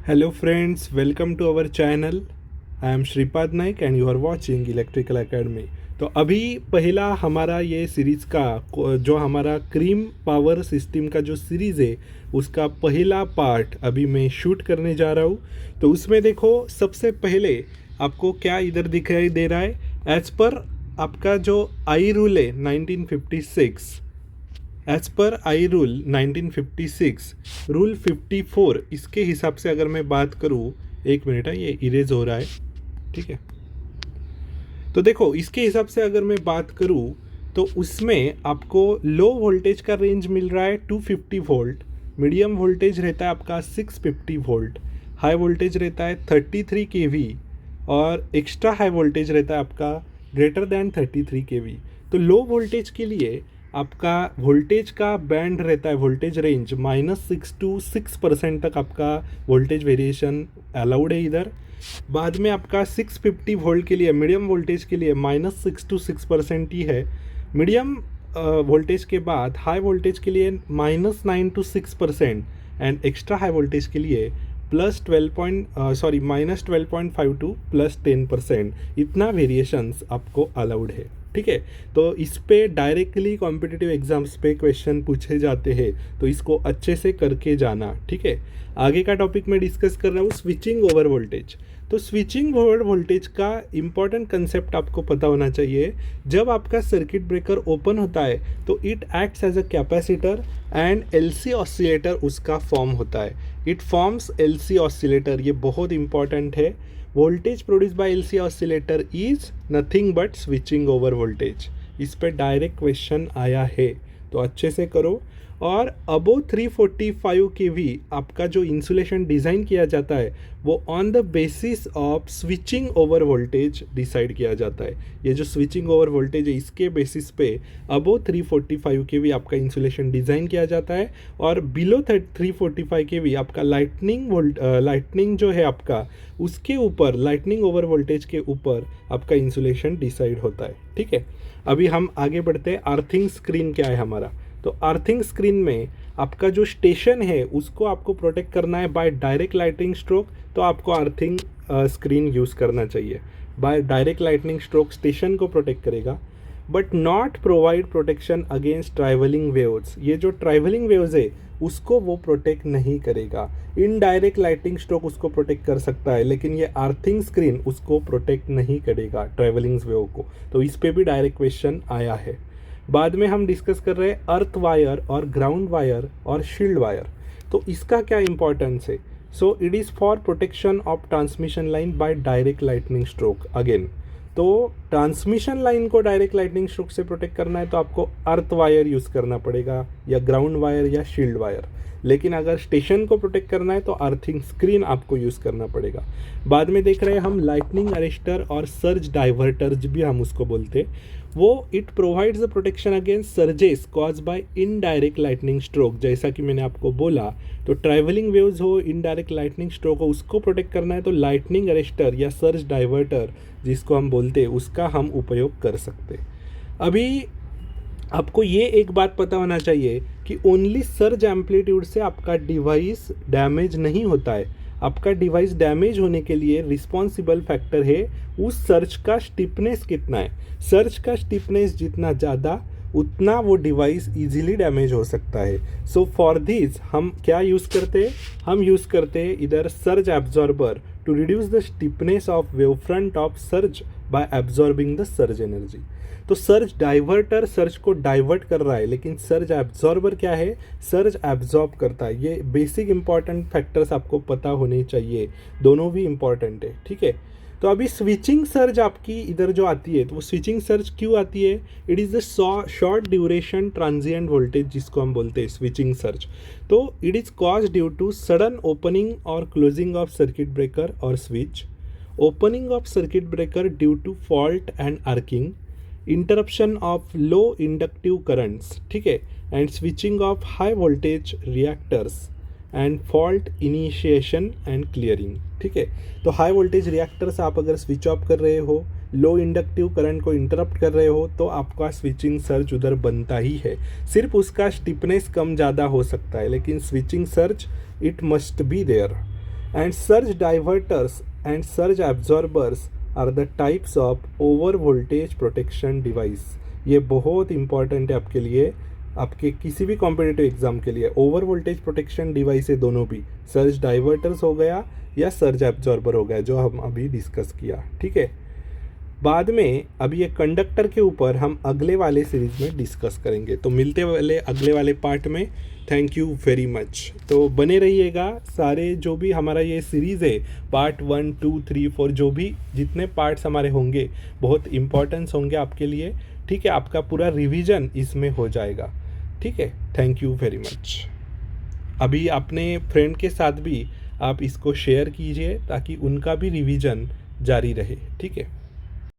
Hello friends, welcome to our channel. I am Shripad Naik and you are watching Electrical Academy. तो अभी पहला हमारा ये सीरीज़ का जो हमारा क्रीम पावर सिस्टम का जो सीरीज़ है उसका पहला पार्ट अभी मैं शूट करने जा रहा हूँ। तो उसमें देखो सबसे पहले आपको क्या इधर दिखाई दे रहा है। एज पर आपका जो आई रूल है 1956, as per I rule 1956 rule 54 इसके हिसाब से अगर मैं बात करूँ, एक मिनट है ये इरेज हो रहा है, ठीक है। तो देखो इसके हिसाब से अगर मैं बात करूँ तो उसमें आपको लो वोल्टेज का रेंज मिल रहा है 250 वोल्ट, मीडियम वोल्टेज रहता है आपका 650 वोल्ट, हाई वोल्टेज रहता है 33 केवी और एक्स्ट्रा हाई वोल्टेज रहता है आपका ग्रेटर दैन 33 केवी। तो लो वोल्टेज के लिए आपका वोल्टेज का बैंड रहता है, वोल्टेज रेंज -6 to 6% तक आपका वोल्टेज वेरिएशन अलाउड है इधर। बाद में आपका 650 वोल्ट के लिए, मीडियम वोल्टेज के लिए -6 to 6% ही है। मीडियम वोल्टेज के बाद हाई वोल्टेज के लिए -9 to 6% and extra high voltage के लिए -12.5 to +10%, इतना वेरिएशंस आपको अलाउड है, ठीक है। तो इस पे डायरेक्टली कॉम्पिटिटिव एग्जाम्स पे क्वेश्चन पूछे जाते हैं, तो इसको अच्छे से करके जाना, ठीक है। आगे का टॉपिक मैं डिस्कस कर रहा हूँ स्विचिंग ओवर वोल्टेज। तो स्विचिंग ओवर वोल्टेज का इम्पॉर्टेंट कंसेप्ट आपको पता होना चाहिए। जब आपका सर्किट ब्रेकर ओपन होता है तो it acts as a capacitor and LC oscillator उसका फॉर्म होता है। इट फॉर्म्स एलसी ऑसिलेटर, ये बहुत इंपॉर्टेंट है। Voltage produce by LC oscillator is nothing but switching over voltage. इस पर डायरेक्ट क्वेश्चन आया है, तो अच्छे से करो। और अबो 345 केवी आपका जो इंसुलेशन डिज़ाइन किया जाता है वो on the basis of switching over voltage decide किया जाता है। ये जो स्विचिंग ओवर वोल्टेज है इसके बेसिस पे अबो 345 केवी आपका इंसुलेशन डिज़ाइन किया जाता है और बिलो 345 केवी आपका लाइटनिंग जो है आपका उसके ऊपर, लाइटनिंग ओवर वोल्टेज के ऊपर आपका इंसुलेशन डिसाइड होता है, ठीक है। अभी हम आगे बढ़ते हैं। अर्थिंग स्क्रीन क्या है हमारा। तो अर्थिंग स्क्रीन में आपका जो स्टेशन है उसको आपको प्रोटेक्ट करना है बाय डायरेक्ट लाइटनिंग स्ट्रोक, तो आपको अर्थिंग स्क्रीन यूज़ करना चाहिए। By direct lightning stroke station को प्रोटेक्ट करेगा but not provide protection against travelling waves. ये जो ट्रैवलिंग वेव्स है उसको वो प्रोटेक्ट नहीं करेगा। इनडायरेक्ट लाइटनिंग स्ट्रोक उसको प्रोटेक्ट कर सकता है लेकिन ये अर्थिंग स्क्रीन उसको प्रोटेक्ट नहीं करेगा ट्रैवलिंग वेव को। तो इस पे भी डायरेक्ट क्वेश्चन आया है। बाद में हम डिस्कस कर रहे हैं अर्थ वायर और ग्राउंड वायर और शील्ड वायर। तो इसका क्या इंपॉर्टेंस है। So it is for protection of transmission line by direct lightning stroke. Again तो ट्रांसमिशन लाइन को डायरेक्ट लाइटनिंग स्ट्रोक से प्रोटेक्ट करना है तो आपको अर्थ वायर यूज़ करना पड़ेगा या ग्राउंड वायर या शील्ड वायर। लेकिन अगर स्टेशन को प्रोटेक्ट करना है तो अर्थिंग स्क्रीन आपको यूज़ करना पड़ेगा। बाद में देख रहे हैं हम लाइटनिंग अरेस्टर और सर्ज डाइवर्टर्स भी हम उसको बोलते हैं। वो it provides the protection against surges cause by indirect lightning stroke. जैसा कि मैंने आपको बोला, तो ट्रैवलिंग वेव्स हो, इनडायरेक्ट लाइटनिंग स्ट्रोक हो, उसको प्रोटेक्ट करना है तो लाइटनिंग अरेस्टर या सर्ज डाइवर्टर जिसको हम बोलते हैं उसका हम उपयोग कर सकते। अभी आपको ये एक बात पता होना चाहिए कि ओनली सर्ज एम्पलीट्यूड से आपका डिवाइस डैमेज नहीं होता है। आपका डिवाइस डैमेज होने के लिए रिस्पॉन्सिबल फैक्टर है उस सर्ज का स्टिफनेस कितना है। सर्ज का स्टिफनेस जितना ज़्यादा उतना वो डिवाइस इजीली डैमेज हो सकता है। सो फॉर दिस हम क्या यूज़ करते हैं, हम यूज़ करते हैं इधर surge absorber to reduce the stiffness of wave front of surge by absorbing the surge energy. तो सर्ज डाइवर्टर सर्ज को डाइवर्ट कर रहा है लेकिन सर्ज एब्जॉर्बर क्या है, सर्ज एब्जॉर्ब करता है। ये बेसिक इंपॉर्टेंट फैक्टर्स आपको पता होने चाहिए, दोनों भी इंपॉर्टेंट है, ठीक है। तो अभी स्विचिंग सर्ज आपकी इधर जो आती है तो वो स्विचिंग सर्ज क्यों आती है। It is the short duration transient voltage जिसको हम बोलते हैं स्विचिंग सर्ज। तो it is cause due to sudden opening और क्लोजिंग ऑफ सर्किट ब्रेकर और switch, opening of circuit breaker due to fault and arcing, interruption of low inductive currents, ठीक है, and switching of high voltage reactors and fault initiation and clearing, ठीक है। तो high voltage reactors आप अगर switch off कर रहे हो, लो इंडक्टिव करंट को इंटरप्ट कर रहे हो तो आपका स्विचिंग सर्ज उधर बनता ही है। सिर्फ उसका स्टिफनेस कम ज़्यादा हो सकता है लेकिन switching surge it must be there. And surge diverters and surge absorbers are the types of over voltage protection device. ये बहुत इंपॉर्टेंट है आपके लिए, आपके किसी भी कॉम्पिटिटिव एग्जाम के लिए। ओवर वोल्टेज प्रोटेक्शन डिवाइस है दोनों भी, सर्ज डाइवर्टर्स हो गया या सर्ज एब्जॉर्बर हो गया, जो हम अभी डिस्कस किया। ठीक है, बाद में अभी ये कंडक्टर के ऊपर हम अगले वाले सीरीज में डिस्कस करेंगे। तो मिलते वाले अगले वाले पार्ट में। Thank you very much. तो बने रहिएगा, सारे जो भी हमारा ये सीरीज़ है पार्ट 1 2 3 4 जो भी जितने पार्ट्स हमारे होंगे बहुत इम्पोर्टेंस होंगे आपके लिए। ठीक है, आपका पूरा रिवीजन इसमें हो जाएगा। ठीक है, थैंक यू वेरी मच। अभी अपने फ्रेंड के साथ भी आप इसको शेयर कीजिए ताकि उनका भी रिवीजन जारी रहे। ठीक है।